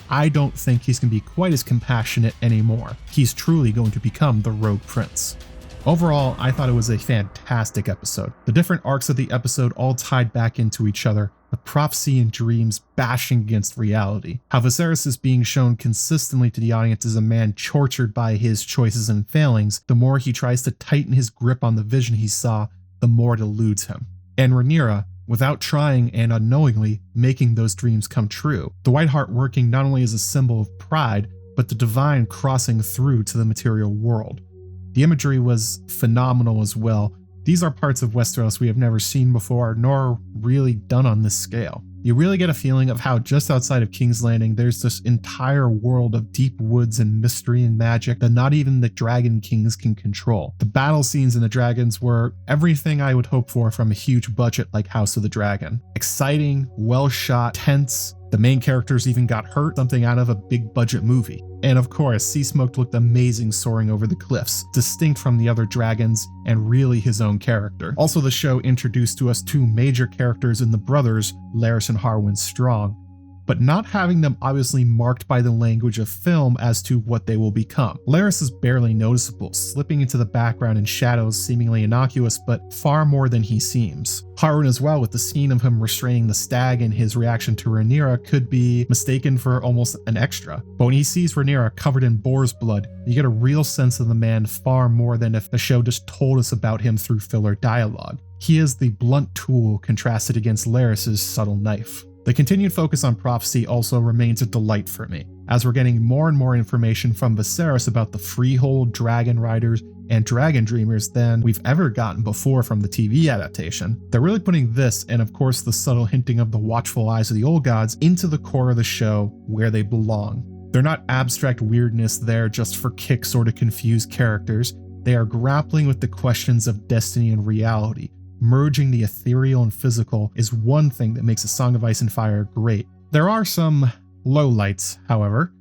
I don't think he's going to be quite as compassionate anymore. He's truly going to become the rogue prince. Overall, I thought it was a fantastic episode. The different arcs of the episode all tied back into each other, the prophecy and dreams bashing against reality. How Viserys is being shown consistently to the audience as a man tortured by his choices and failings. The more he tries to tighten his grip on the vision he saw, the more it eludes him. And Rhaenyra, without trying and unknowingly, making those dreams come true. The White Hart working not only as a symbol of pride, but the divine crossing through to the material world. The imagery was phenomenal as well. These are parts of Westeros we have never seen before, nor really done on this scale. You really get a feeling of how just outside of King's Landing, there's this entire world of deep woods and mystery and magic that not even the Dragon Kings can control. The battle scenes in the Dragons were everything I would hope for from a huge budget like House of the Dragon. Exciting, well shot, tense. The main characters even got hurt, something out of a big budget movie. And of course, Sea Smoke looked amazing soaring over the cliffs, distinct from the other dragons and really his own character. Also, the show introduced to us two major characters in the brothers, Larys and Harwin Strong, but not having them obviously marked by the language of film as to what they will become. Larys is barely noticeable, slipping into the background in shadows seemingly innocuous, but far more than he seems. Harwin as well, with the scene of him restraining the stag and his reaction to Rhaenyra, could be mistaken for almost an extra. But when he sees Rhaenyra covered in boar's blood, you get a real sense of the man far more than if the show just told us about him through filler dialogue. He is the blunt tool contrasted against Larys' subtle knife. The continued focus on prophecy also remains a delight for me, as we're getting more and more information from Viserys about the freehold dragon riders and dragon dreamers than we've ever gotten before from the TV adaptation. They're really putting this, and of course the subtle hinting of the watchful eyes of the old gods, into the core of the show where they belong. They're not abstract weirdness there just for kicks or to confuse characters. They are grappling with the questions of destiny and reality. Merging the ethereal and physical is one thing that makes A Song of Ice and Fire great. There are some lowlights, however.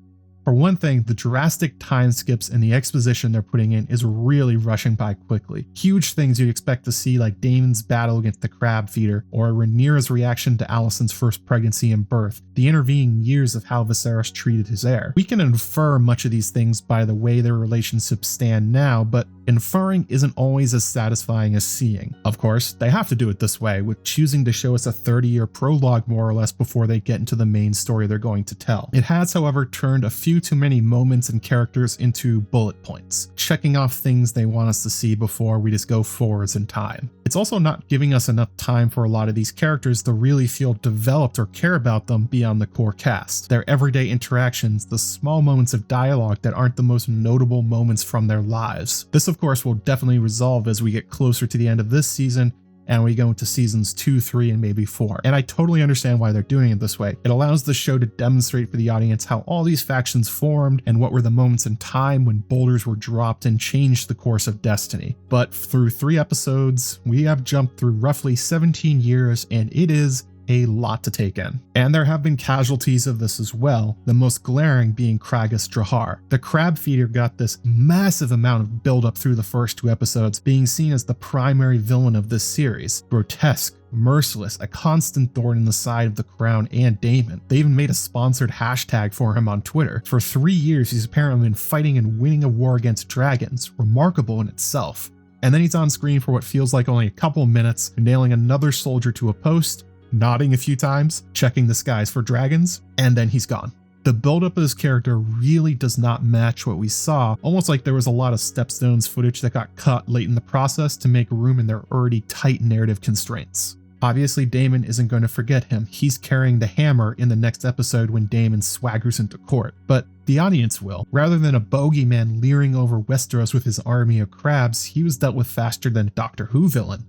For one thing, the drastic time skips and the exposition they're putting in is really rushing by quickly. Huge things you'd expect to see, like Daemon's battle against the crab feeder, or Rhaenyra's reaction to Alicent's first pregnancy and birth, the intervening years of how Viserys treated his heir. We can infer much of these things by the way their relationships stand now, but inferring isn't always as satisfying as seeing. Of course, they have to do it this way, with choosing to show us a 30-year prologue more or less before they get into the main story they're going to tell. It has, however, turned a few too many moments and characters into bullet points, checking off things they want us to see before we just go forwards in time. It's also not giving us enough time for a lot of these characters to really feel developed or care about them beyond the core cast. Their everyday interactions, the small moments of dialogue that aren't the most notable moments from their lives. This, of course, will definitely resolve as we get closer to the end of this season and we go into seasons 2, 3, and maybe 4. And I totally understand why they're doing it this way. It allows the show to demonstrate for the audience how all these factions formed and what were the moments in time when boulders were dropped and changed the course of destiny. But through 3 episodes, we have jumped through roughly 17 years, and it is a lot to take in. And there have been casualties of this as well, the most glaring being Craghas Drahar. The crab feeder got this massive amount of build-up through the first 2 episodes, being seen as the primary villain of this series. Grotesque, merciless, a constant thorn in the side of the crown and Daemon. They even made a sponsored hashtag for him on Twitter. For 3 years, he's apparently been fighting and winning a war against dragons, remarkable in itself. And then he's on screen for what feels like only a couple minutes, nailing another soldier to a post, nodding a few times, checking the skies for dragons, and then he's gone. The buildup of his character really does not match what we saw, almost like there was a lot of Stepstones footage that got cut late in the process to make room in their already tight narrative constraints. Obviously, Daemon isn't going to forget him. He's carrying the hammer in the next episode when Daemon swaggers into court, but the audience will. Rather than a bogeyman leering over Westeros with his army of crabs, he was dealt with faster than a Doctor Who villain.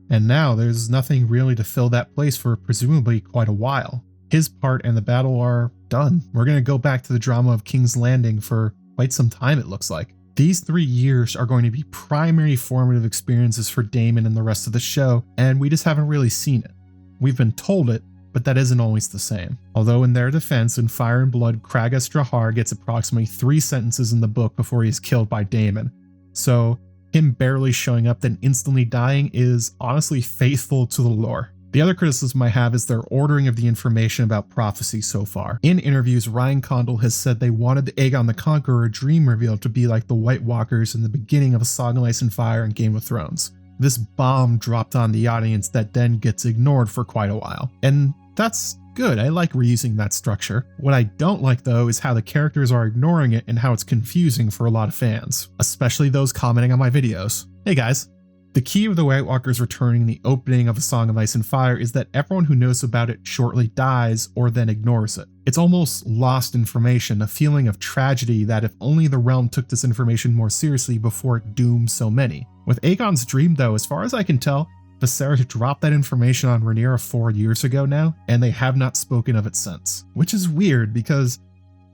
And now there's nothing really to fill that place for presumably quite a while. His part and the battle are done. We're going to go back to the drama of King's Landing for quite some time, it looks like. These 3 years are going to be primary formative experiences for Daemon and the rest of the show, and we just haven't really seen it. We've been told it, but that isn't always the same. Although in their defense, in Fire and Blood, Craghas Drahar gets approximately 3 sentences in the book before he's killed by Daemon. So him barely showing up then instantly dying is honestly faithful to the lore. The other criticism I have is their ordering of the information about prophecy so far. In interviews, Ryan Condal has said they wanted the Aegon the Conqueror dream reveal to be like the White Walkers in the beginning of A Song of Ice and Fire and Game of Thrones. This bomb dropped on the audience that then gets ignored for quite a while. And that's good, I like reusing that structure. What I don't like though is how the characters are ignoring it and how it's confusing for a lot of fans, especially those commenting on my videos. Hey guys. The key of the White Walkers returning in the opening of A Song of Ice and Fire is that everyone who knows about it shortly dies or then ignores it. It's almost lost information, a feeling of tragedy that if only the realm took this information more seriously before it doomed so many. With Aegon's dream though, as far as I can tell, Viserys dropped that information on Rhaenyra 4 years ago now, and they have not spoken of it since. Which is weird because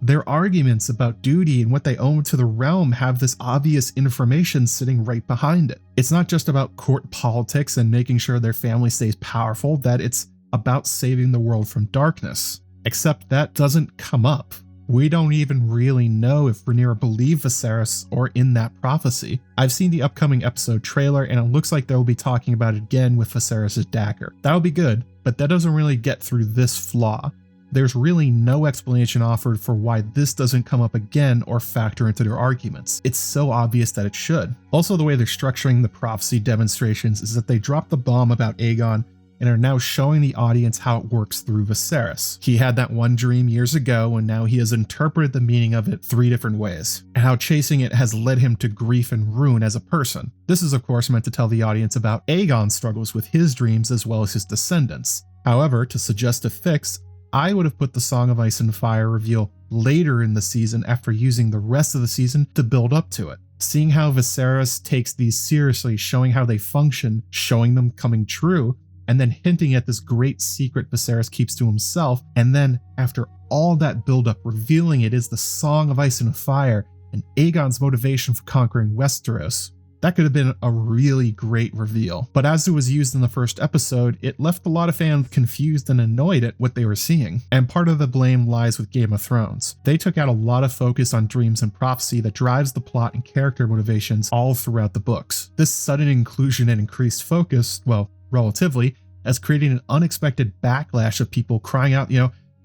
their arguments about duty and what they owe to the realm have this obvious information sitting right behind it. It's not just about court politics and making sure their family stays powerful, that it's about saving the world from darkness. Except that doesn't come up. We don't even really know if Rhaenyra believed Viserys or in that prophecy. I've seen the upcoming episode trailer and it looks like they'll be talking about it again with Viserys' dagger. That'll be good, but that doesn't really get through this flaw. There's really no explanation offered for why this doesn't come up again or factor into their arguments. It's so obvious that it should. Also, the way they're structuring the prophecy demonstrations is that they dropped the bomb about Aegon and are now showing the audience how it works through Viserys. He had that one dream years ago and now he has interpreted the meaning of it 3 different ways, and how chasing it has led him to grief and ruin as a person. This is of course meant to tell the audience about Aegon's struggles with his dreams as well as his descendants. However, to suggest a fix, I would have put the Song of Ice and Fire reveal later in the season after using the rest of the season to build up to it. Seeing how Viserys takes these seriously, showing how they function, showing them coming true, and then hinting at this great secret Viserys keeps to himself, and then after all that buildup, revealing it is the Song of Ice and Fire and Aegon's motivation for conquering Westeros. That could have been a really great reveal, but as it was used in the first episode, it left a lot of fans confused and annoyed at what they were seeing, and part of the blame lies with Game of Thrones. They took out a lot of focus on dreams and prophecy that drives the plot and character motivations all throughout the books. This sudden inclusion and increased focus, well, relatively, has created an unexpected backlash of people crying out,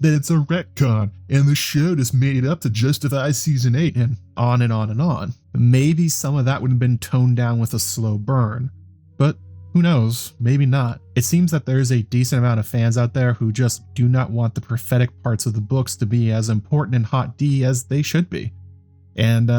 that it's a retcon, and the show just made it up to justify season 8, and on and on and on. Maybe some of that would have been toned down with a slow burn, but who knows, maybe not. It seems that there's a decent amount of fans out there who just do not want the prophetic parts of the books to be as important and hot D as they should be. And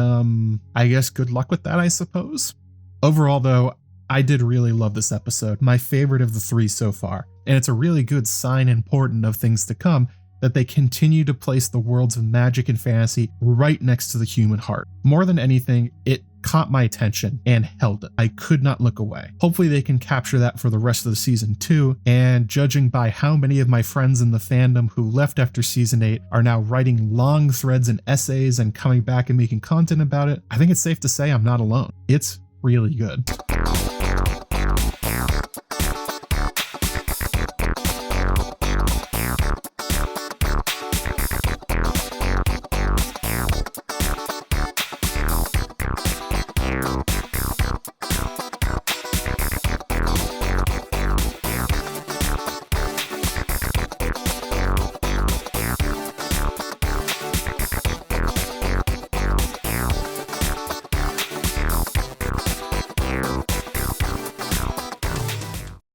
I guess good luck with that, I suppose. Overall though, I did really love this episode, my favorite of the 3 so far, and it's a really good sign and portent of things to come that they continue to place the worlds of magic and fantasy right next to the human heart. More than anything, it caught my attention and held it. I could not look away. Hopefully they can capture that for the rest of the season too, and judging by how many of my friends in the fandom who left after season 8 are now writing long threads and essays and coming back and making content about it, I think it's safe to say I'm not alone. It's really good.